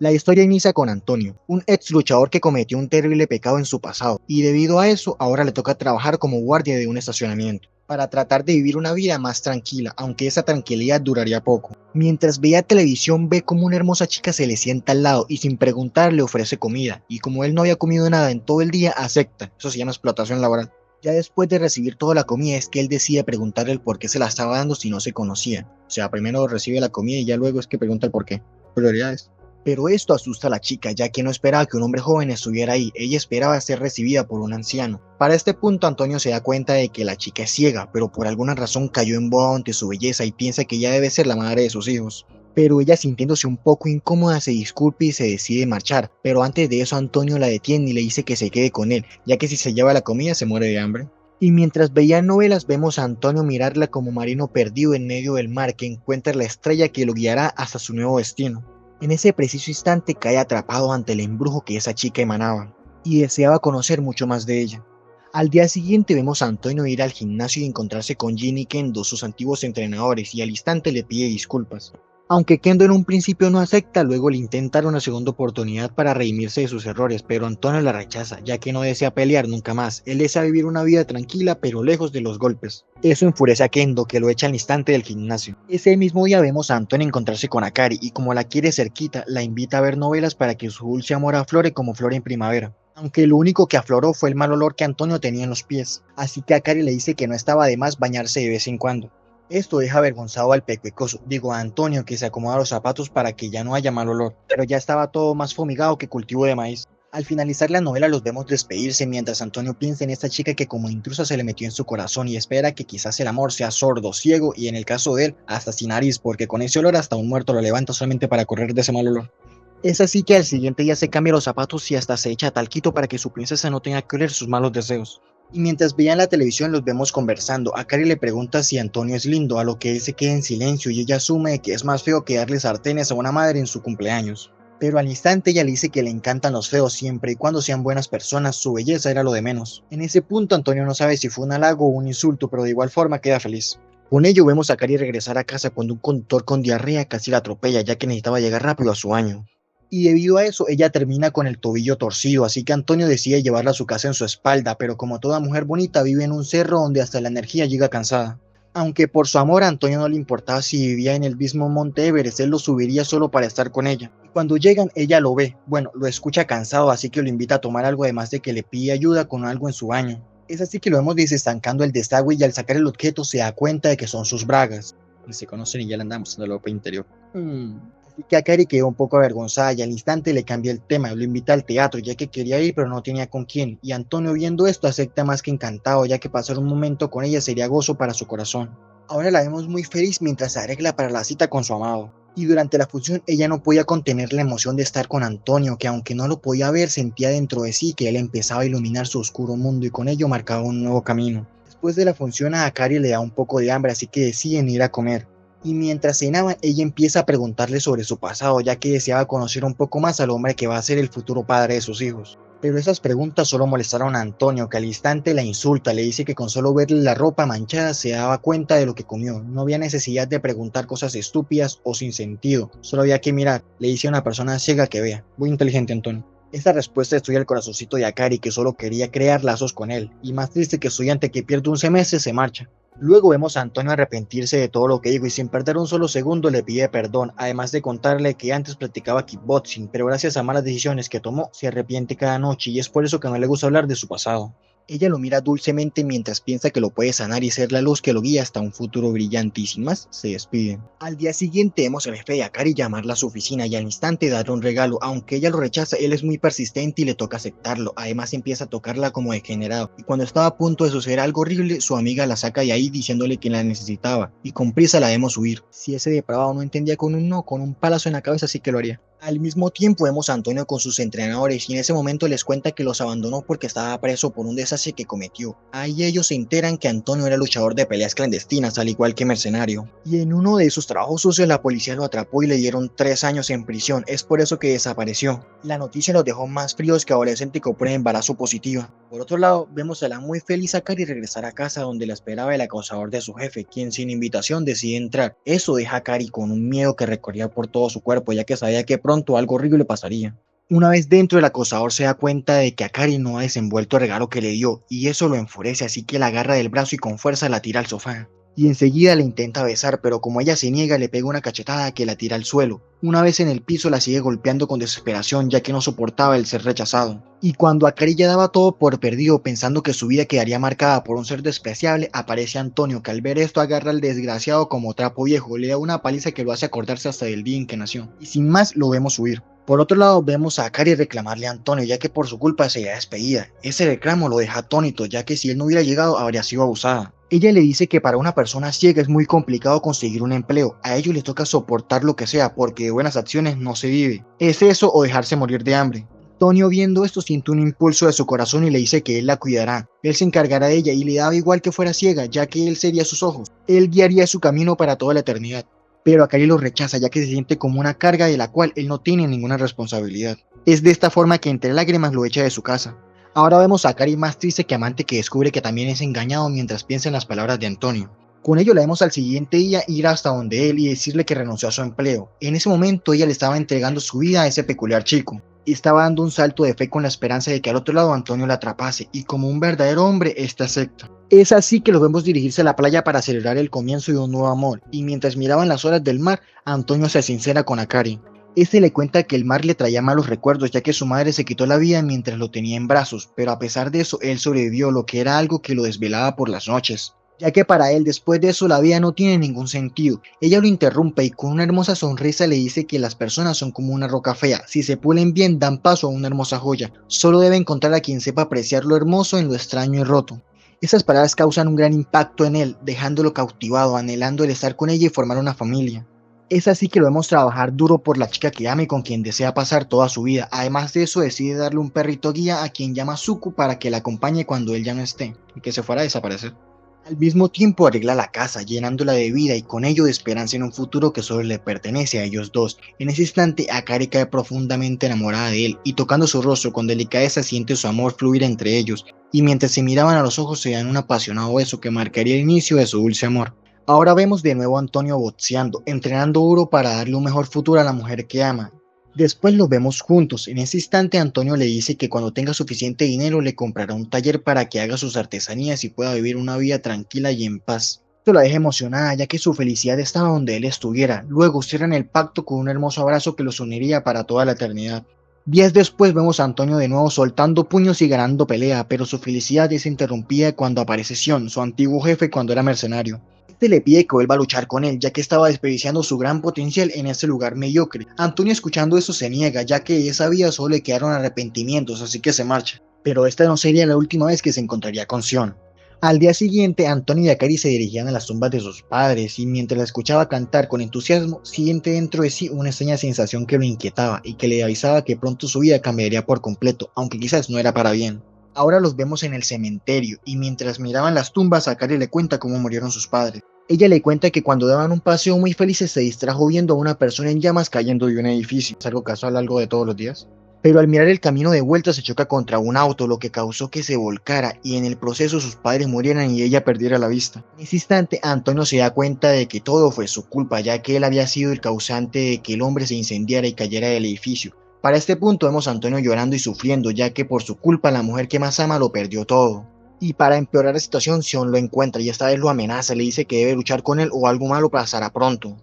La historia inicia con Antonio, un ex luchador que cometió un terrible pecado en su pasado, y debido a eso ahora le toca trabajar como guardia de un estacionamiento, para tratar de vivir una vida más tranquila, aunque esa tranquilidad duraría poco. Mientras veía televisión ve como una hermosa chica se le sienta al lado y sin preguntar le ofrece comida, y como él no había comido nada en todo el día, acepta. Eso se llama explotación laboral. Ya después de recibir toda la comida es que él decide preguntarle el por qué se la estaba dando si no se conocían. O sea, primero recibe la comida y ya luego es que pregunta el por qué. Prioridades. Pero esto asusta a la chica, ya que no esperaba que un hombre joven estuviera ahí, ella esperaba ser recibida por un anciano. Para este punto Antonio se da cuenta de que la chica es ciega, pero por alguna razón cayó en boda ante su belleza y piensa que ella debe ser la madre de sus hijos. Pero ella, sintiéndose un poco incómoda, se disculpa y se decide marchar, pero antes de eso Antonio la detiene y le dice que se quede con él, ya que si se lleva la comida se muere de hambre. Y mientras veían novelas vemos a Antonio mirarla como marino perdido en medio del mar que encuentra la estrella que lo guiará hasta su nuevo destino. En ese preciso instante cae atrapado ante el embrujo que esa chica emanaba, y deseaba conocer mucho más de ella. Al día siguiente vemos a Antonio ir al gimnasio y encontrarse con Jin y Kendo, sus antiguos entrenadores, y al instante le pide disculpas. Aunque Kendo en un principio no acepta, luego le intenta dar una segunda oportunidad para redimirse de sus errores, pero Antonio la rechaza, ya que no desea pelear nunca más. Él desea vivir una vida tranquila, pero lejos de los golpes. Eso enfurece a Kendo, que lo echa al instante del gimnasio. Ese mismo día vemos a Antonio encontrarse con Akari, y como la quiere cerquita, la invita a ver novelas para que su dulce amor aflore como flor en primavera. Aunque lo único que afloró fue el mal olor que Antonio tenía en los pies, así que Akari le dice que no estaba de más bañarse de vez en cuando. Esto deja avergonzado al pecuecoso, digo a Antonio, que se acomoda los zapatos para que ya no haya mal olor, pero ya estaba todo más fumigado que cultivo de maíz. Al finalizar la novela los vemos despedirse mientras Antonio piensa en esta chica que como intrusa se le metió en su corazón y espera que quizás el amor sea sordo, ciego y en el caso de él hasta sin nariz, porque con ese olor hasta un muerto lo levanta solamente para correr de ese mal olor. Es así que al siguiente día se cambia los zapatos y hasta se echa talquito para que su princesa no tenga que oler sus malos deseos. Y mientras veían la televisión los vemos conversando. Akari le pregunta si Antonio es lindo, a lo que él se queda en silencio y ella asume que es más feo que darle sartenes a una madre en su cumpleaños. Pero al instante ella le dice que le encantan los feos siempre y cuando sean buenas personas, su belleza era lo de menos. En ese punto Antonio no sabe si fue un halago o un insulto, pero de igual forma queda feliz. Con ello vemos a Akari regresar a casa cuando un conductor con diarrea casi la atropella ya que necesitaba llegar rápido a su baño. Y debido a eso ella termina con el tobillo torcido, así que Antonio decide llevarla a su casa en su espalda, pero como toda mujer bonita vive en un cerro donde hasta la energía llega cansada. Aunque por su amor a Antonio no le importaba si vivía en el mismo monte Everest, él lo subiría solo para estar con ella. Y cuando llegan ella lo ve, bueno, lo escucha cansado, así que lo invita a tomar algo además de que le pide ayuda con algo en su baño. Es así que lo vemos desestancando el desagüe y al sacar el objeto se da cuenta de que son sus bragas. Y se conocen y ya le andamos en la ropa interior. Así que Akari quedó un poco avergonzada y al instante le cambia el tema, lo invita al teatro ya que quería ir pero no tenía con quién, y Antonio viendo esto acepta más que encantado ya que pasar un momento con ella sería gozo para su corazón. Ahora la vemos muy feliz mientras se arregla para la cita con su amado. Y durante la función ella no podía contener la emoción de estar con Antonio, que aunque no lo podía ver sentía dentro de sí que él empezaba a iluminar su oscuro mundo y con ello marcaba un nuevo camino. Después de la función a Akari le da un poco de hambre así que deciden ir a comer. Y mientras cenaban, ella empieza a preguntarle sobre su pasado, ya que deseaba conocer un poco más al hombre que va a ser el futuro padre de sus hijos. Pero esas preguntas solo molestaron a Antonio, que al instante la insulta, le dice que con solo verle la ropa manchada se daba cuenta de lo que comió. No había necesidad de preguntar cosas estúpidas o sin sentido, solo había que mirar, le dice a una persona ciega que vea. Muy inteligente, Antonio. Esta respuesta destruye el corazoncito de Akari, que solo quería crear lazos con él, y más triste que estudiante que pierde un semestre se marcha. Luego vemos a Antonio arrepentirse de todo lo que dijo y sin perder un solo segundo le pide perdón, además de contarle que antes practicaba kickboxing, pero gracias a malas decisiones que tomó se arrepiente cada noche y es por eso que no le gusta hablar de su pasado. Ella lo mira dulcemente mientras piensa que lo puede sanar y ser la luz que lo guía hasta un futuro brillante y sin más, se despiden. Al día siguiente vemos al jefe de Akari llamarla a su oficina y al instante darle un regalo, aunque ella lo rechaza, él es muy persistente y le toca aceptarlo, además empieza a tocarla como degenerado, y cuando estaba a punto de suceder algo horrible, su amiga la saca de ahí diciéndole que la necesitaba, y con prisa la vemos huir. Si ese depravado no entendía con un no, con un palazo en la cabeza sí que lo haría. Al mismo tiempo vemos a Antonio con sus entrenadores y en ese momento les cuenta que los abandonó porque estaba preso por un desastre que cometió. Ahí ellos se enteran que Antonio era luchador de peleas clandestinas al igual que mercenario. Y en uno de sus trabajos sucios la policía lo atrapó y le dieron 3 años en prisión, es por eso que desapareció. La noticia los dejó más fríos que adolescente con prueba de embarazo positiva. Por otro lado, vemos a la muy feliz Akari regresar a casa donde la esperaba el acosador de su jefe, quien sin invitación decide entrar. Eso deja a Akari con un miedo que recorría por todo su cuerpo ya que sabía que pronto algo horrible pasaría. Una vez dentro, el acosador se da cuenta de que Akari no ha desenvuelto el regalo que le dio, y eso lo enfurece, así que la agarra del brazo y con fuerza la tira al sofá. Y enseguida la intenta besar, pero como ella se niega, le pega una cachetada que la tira al suelo. Una vez en el piso, la sigue golpeando con desesperación, ya que no soportaba el ser rechazado. Y cuando Akari ya daba todo por perdido, pensando que su vida quedaría marcada por un ser despreciable, aparece Antonio, que al ver esto agarra al desgraciado como trapo viejo, le da una paliza que lo hace acordarse hasta del día en que nació. Y sin más, lo vemos huir. Por otro lado, vemos a Akari reclamarle a Antonio, ya que por su culpa sería despedida. Ese reclamo lo deja atónito, ya que si él no hubiera llegado, habría sido abusada. Ella le dice que para una persona ciega es muy complicado conseguir un empleo, a ellos les toca soportar lo que sea, porque de buenas acciones no se vive. Es eso o dejarse morir de hambre. Antonio, viendo esto, siente un impulso de su corazón y le dice que él la cuidará. Él se encargará de ella y le daba igual que fuera ciega, ya que él sería sus ojos. Él guiaría su camino para toda la eternidad. Pero Akari lo rechaza, ya que se siente como una carga de la cual él no tiene ninguna responsabilidad. Es de esta forma que entre lágrimas lo echa de su casa. Ahora vemos a Akari más triste que amante, que descubre que también es engañado mientras piensa en las palabras de Antonio. Con ello la vemos al siguiente día ir hasta donde él y decirle que renunció a su empleo. En ese momento ella le estaba entregando su vida a ese peculiar chico. Y estaba dando un salto de fe con la esperanza de que al otro lado Antonio la atrapase, y como un verdadero hombre, esta acepta. Es así que los vemos dirigirse a la playa para celebrar el comienzo de un nuevo amor, y mientras miraban las olas del mar, Antonio se sincera con Akari. Este le cuenta que el mar le traía malos recuerdos, ya que su madre se quitó la vida mientras lo tenía en brazos, pero a pesar de eso él sobrevivió, lo que era algo que lo desvelaba por las noches. Ya que para él después de eso la vida no tiene ningún sentido. Ella lo interrumpe y con una hermosa sonrisa le dice que las personas son como una roca fea, si se pulen bien dan paso a una hermosa joya, solo debe encontrar a quien sepa apreciar lo hermoso en lo extraño y roto. Esas palabras causan un gran impacto en él, dejándolo cautivado, anhelando el estar con ella y formar una familia. Es así que lo vemos trabajar duro por la chica que ama y con quien desea pasar toda su vida. Además de eso, decide darle un perrito guía a quien llama Suku para que la acompañe cuando él ya no esté y que se fuera a desaparecer. Al mismo tiempo arregla la casa, llenándola de vida y con ello de esperanza en un futuro que solo le pertenece a ellos dos. En ese instante, Akari cae profundamente enamorada de él y tocando su rostro con delicadeza siente su amor fluir entre ellos. Y mientras se miraban a los ojos se dan un apasionado beso que marcaría el inicio de su dulce amor. Ahora vemos de nuevo a Antonio boxeando, entrenando duro para darle un mejor futuro a la mujer que ama. Después los vemos juntos. En ese instante Antonio le dice que cuando tenga suficiente dinero le comprará un taller para que haga sus artesanías y pueda vivir una vida tranquila y en paz. Esto la deja emocionada, ya que su felicidad estaba donde él estuviera. Luego cierran el pacto con un hermoso abrazo que los uniría para toda la eternidad. Días después vemos a Antonio de nuevo soltando puños y ganando pelea, pero su felicidad es interrumpida cuando aparece Sion, su antiguo jefe cuando era mercenario. Este le pide que vuelva a luchar con él, ya que estaba desperdiciando su gran potencial en este lugar mediocre. Antonio, escuchando eso, se niega, ya que de esa vida solo le quedaron arrepentimientos, así que se marcha. Pero esta no sería la última vez que se encontraría con Sion. Al día siguiente, Antonio y Akari se dirigían a las tumbas de sus padres, y mientras la escuchaba cantar con entusiasmo, siente dentro de sí una extraña sensación que lo inquietaba y que le avisaba que pronto su vida cambiaría por completo, aunque quizás no era para bien. Ahora los vemos en el cementerio, y mientras miraban las tumbas, Akari le cuenta cómo murieron sus padres. Ella le cuenta que cuando daban un paseo muy felices se distrajo viendo a una persona en llamas cayendo de un edificio. ¿Es algo casual, algo de todos los días? Pero al mirar el camino de vuelta se choca contra un auto, lo que causó que se volcara y en el proceso sus padres murieran y ella perdiera la vista. En ese instante Antonio se da cuenta de que todo fue su culpa, ya que él había sido el causante de que el hombre se incendiara y cayera del edificio. Para este punto vemos a Antonio llorando y sufriendo, ya que por su culpa la mujer que más ama lo perdió todo. Y para empeorar la situación, Sion lo encuentra y esta vez lo amenaza, le dice que debe luchar con él o algo malo pasará pronto.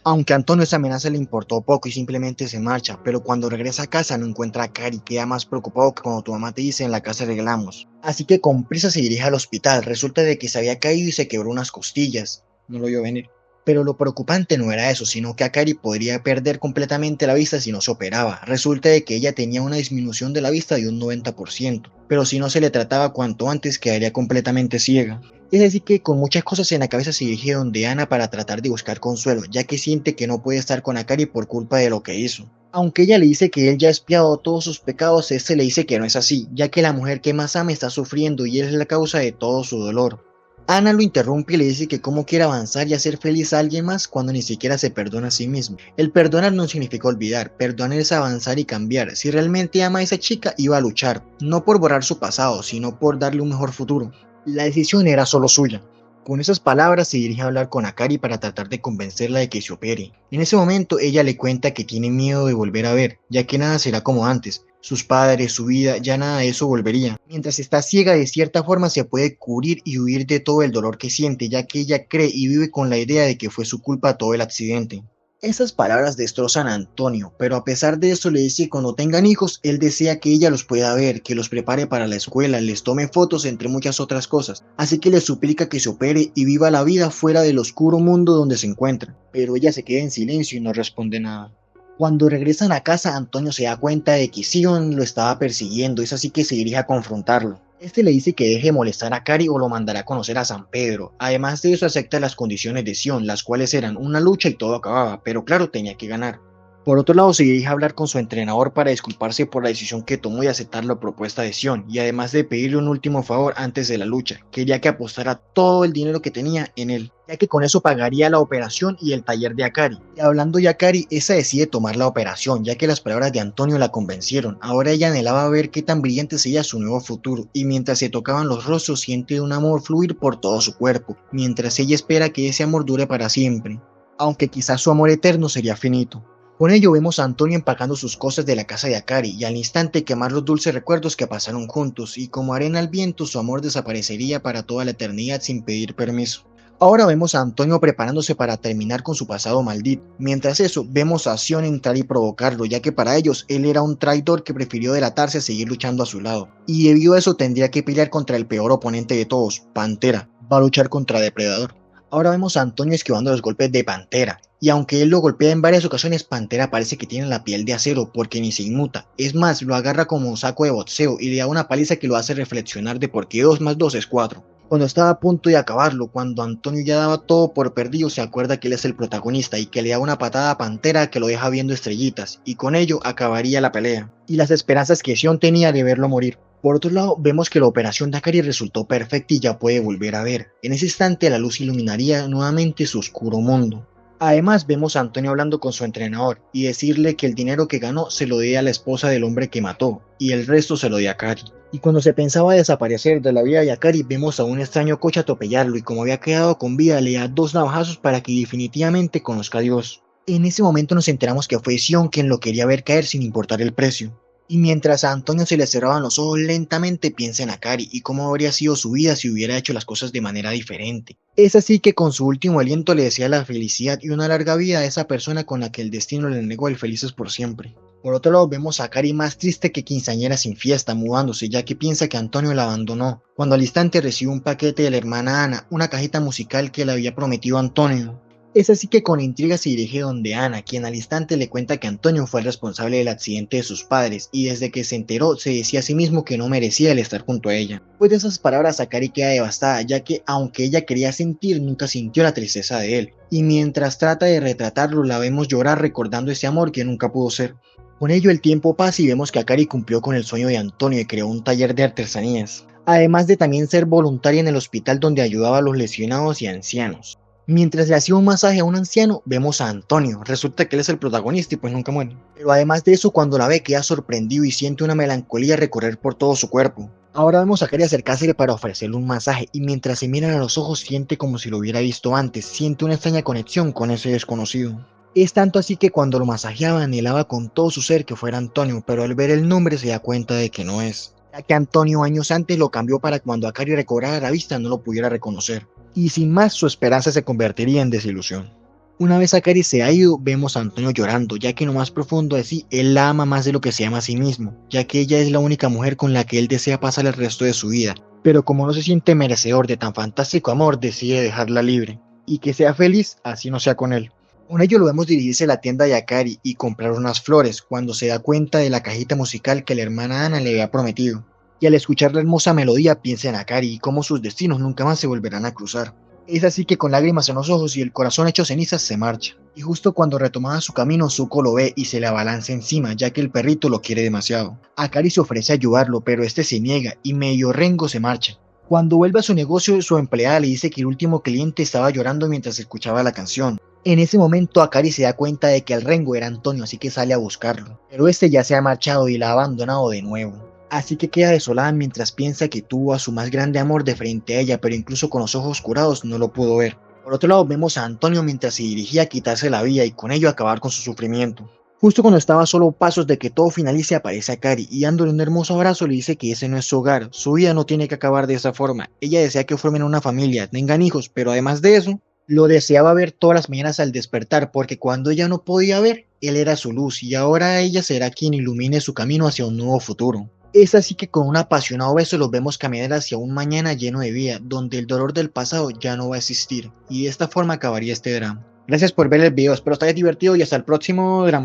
Aunque a Antonio esa amenaza le importó poco y simplemente se marcha, pero cuando regresa a casa no encuentra a Akari, queda más preocupado que cuando tu mamá te dice en la casa arreglamos. Así que con prisa se dirige al hospital, resulta de que se había caído y se quebró unas costillas. No lo vio venir. Pero lo preocupante no era eso, sino que Akari podría perder completamente la vista si no se operaba. Resulta de que ella tenía una disminución de la vista de un 90%, pero si no se le trataba cuanto antes quedaría completamente ciega. Es decir que con muchas cosas en la cabeza se dirige donde Ana para tratar de buscar consuelo, ya que siente que no puede estar con Akari por culpa de lo que hizo. Aunque ella le dice que él ya ha expiado todos sus pecados, este le dice que no es así, ya que la mujer que más ama está sufriendo y él es la causa de todo su dolor. Ana lo interrumpe y le dice que cómo quiere avanzar y hacer feliz a alguien más cuando ni siquiera se perdona a sí mismo. El perdonar no significa olvidar, perdonar es avanzar y cambiar. Si realmente ama a esa chica, iba a luchar, no por borrar su pasado, sino por darle un mejor futuro. La decisión era solo suya. Con esas palabras se dirige a hablar con Akari para tratar de convencerla de que se opere. En ese momento ella le cuenta que tiene miedo de volver a ver, ya que nada será como antes. Sus padres, su vida, ya nada de eso volvería. Mientras está ciega, de cierta forma se puede cubrir y huir de todo el dolor que siente, ya que ella cree y vive con la idea de que fue su culpa todo el accidente. Esas palabras destrozan a Antonio, pero a pesar de eso le dice que cuando tengan hijos, él desea que ella los pueda ver, que los prepare para la escuela, les tome fotos entre muchas otras cosas, así que le suplica que se opere y viva la vida fuera del oscuro mundo donde se encuentra, pero ella se queda en silencio y no responde nada. Cuando regresan a casa, Antonio se da cuenta de que Sion lo estaba persiguiendo, es así que se dirige a confrontarlo. Este le dice que deje de molestar a Kari o lo mandará a conocer a San Pedro. Además de eso acepta las condiciones de Sion, las cuales eran una lucha y todo acababa, pero claro, tenía que ganar. Por otro lado, se dirige a hablar con su entrenador para disculparse por la decisión que tomó y aceptar la propuesta de Sion, y además de pedirle un último favor antes de la lucha. Quería que apostara todo el dinero que tenía en él, ya que con eso pagaría la operación y el taller de Akari. Y hablando de Akari, esa decide tomar la operación, ya que las palabras de Antonio la convencieron. Ahora ella anhelaba ver qué tan brillante sería su nuevo futuro, y mientras se tocaban los rostros siente un amor fluir por todo su cuerpo, mientras ella espera que ese amor dure para siempre, aunque quizás su amor eterno sería finito. Con ello vemos a Antonio empacando sus cosas de la casa de Akari y al instante quemar los dulces recuerdos que pasaron juntos, y como arena al viento su amor desaparecería para toda la eternidad sin pedir permiso. Ahora vemos a Antonio preparándose para terminar con su pasado maldito. Mientras eso, vemos a Sion entrar y provocarlo, ya que para ellos él era un traidor que prefirió delatarse a seguir luchando a su lado. Y debido a eso tendría que pelear contra el peor oponente de todos, Pantera. Va a luchar contra Depredador. Ahora vemos a Antonio esquivando los golpes de Pantera, y aunque él lo golpea en varias ocasiones, Pantera parece que tiene la piel de acero porque ni se inmuta. Es más, lo agarra como un saco de boxeo y le da una paliza que lo hace reflexionar de por qué 2 más 2 es 4. Cuando estaba a punto de acabarlo, cuando Antonio ya daba todo por perdido, se acuerda que él es el protagonista y que le da una patada a Pantera que lo deja viendo estrellitas, y con ello acabaría la pelea, y las esperanzas que Sion tenía de verlo morir. Por otro lado, vemos que la operación de Akari resultó perfecta y ya puede volver a ver. En ese instante la luz iluminaría nuevamente su oscuro mundo. Además vemos a Antonio hablando con su entrenador y decirle que el dinero que ganó se lo dé a la esposa del hombre que mató y el resto se lo dé a Akari. Y cuando se pensaba desaparecer de la vida de Akari, vemos a un extraño coche atropellarlo y como había quedado con vida le da 2 navajazos para que definitivamente conozca a Dios. En ese momento nos enteramos que fue Sion quien lo quería ver caer sin importar el precio. Y mientras a Antonio se le cerraban los ojos lentamente piensa en Akari y cómo habría sido su vida si hubiera hecho las cosas de manera diferente. Es así que con su último aliento le desea la felicidad y una larga vida a esa persona con la que el destino le negó el felices por siempre. Por otro lado vemos a Akari más triste que quinceañera sin fiesta, mudándose ya que piensa que Antonio la abandonó, cuando al instante recibe un paquete de la hermana Ana, una cajita musical que le había prometido Antonio. Es así que con intriga se dirige donde Ana, quien al instante le cuenta que Antonio fue el responsable del accidente de sus padres y desde que se enteró se decía a sí mismo que no merecía el estar junto a ella. Pues de esas palabras Akari queda devastada, ya que aunque ella quería sentir, nunca sintió la tristeza de él, y mientras trata de retratarlo la vemos llorar recordando ese amor que nunca pudo ser. Con ello el tiempo pasa y vemos que Akari cumplió con el sueño de Antonio y creó un taller de artesanías, además de también ser voluntaria en el hospital donde ayudaba a los lesionados y ancianos. Mientras le hacía un masaje a un anciano, vemos a Antonio. Resulta que él es el protagonista y pues nunca muere. Pero además de eso, cuando la ve queda sorprendido y siente una melancolía recorrer por todo su cuerpo. Ahora vemos a Akari acercarse para ofrecerle un masaje y mientras se miran a los ojos siente como si lo hubiera visto antes, siente una extraña conexión con ese desconocido. Es tanto así que cuando lo masajeaba anhelaba con todo su ser que fuera Antonio, pero al ver el nombre se da cuenta de que no es, ya que Antonio años antes lo cambió para cuando Akari recobrara la vista no lo pudiera reconocer. Y sin más su esperanza se convertiría en desilusión. Una vez Akari se ha ido, vemos a Antonio llorando, ya que en lo más profundo de sí, él la ama más de lo que se ama a sí mismo, ya que ella es la única mujer con la que él desea pasar el resto de su vida, pero como no se siente merecedor de tan fantástico amor, decide dejarla libre, y que sea feliz, así no sea con él. Con ello lo vemos dirigirse a la tienda de Akari y comprar unas flores, cuando se da cuenta de la cajita musical que la hermana Ana le había prometido. Y al escuchar la hermosa melodía piensa en Akari y cómo sus destinos nunca más se volverán a cruzar. Es así que con lágrimas en los ojos y el corazón hecho cenizas se marcha. Y justo cuando retomaba su camino, Zuko lo ve y se le abalanza encima, ya que el perrito lo quiere demasiado. Akari se ofrece a ayudarlo, pero este se niega y medio rengo se marcha. Cuando vuelve a su negocio, su empleada le dice que el último cliente estaba llorando mientras escuchaba la canción. En ese momento Akari se da cuenta de que el rengo era Antonio, así que sale a buscarlo. Pero este ya se ha marchado y la ha abandonado de nuevo. Así que queda desolada mientras piensa que tuvo a su más grande amor de frente a ella, pero incluso con los ojos curados no lo pudo ver. Por otro lado vemos a Antonio mientras se dirigía a quitarse la vida y con ello acabar con su sufrimiento. Justo cuando estaba a solo pasos de que todo finalice aparece a Cari y dándole un hermoso abrazo le dice que ese no es su hogar, su vida no tiene que acabar de esa forma, ella desea que formen una familia, tengan hijos, pero además de eso, lo deseaba ver todas las mañanas al despertar porque cuando ella no podía ver, él era su luz y ahora ella será quien ilumine su camino hacia un nuevo futuro. Es así que con un apasionado beso los vemos caminar hacia un mañana lleno de vida, donde el dolor del pasado ya no va a existir, y de esta forma acabaría este drama. Gracias por ver el video, espero te haya divertido y hasta el próximo drama.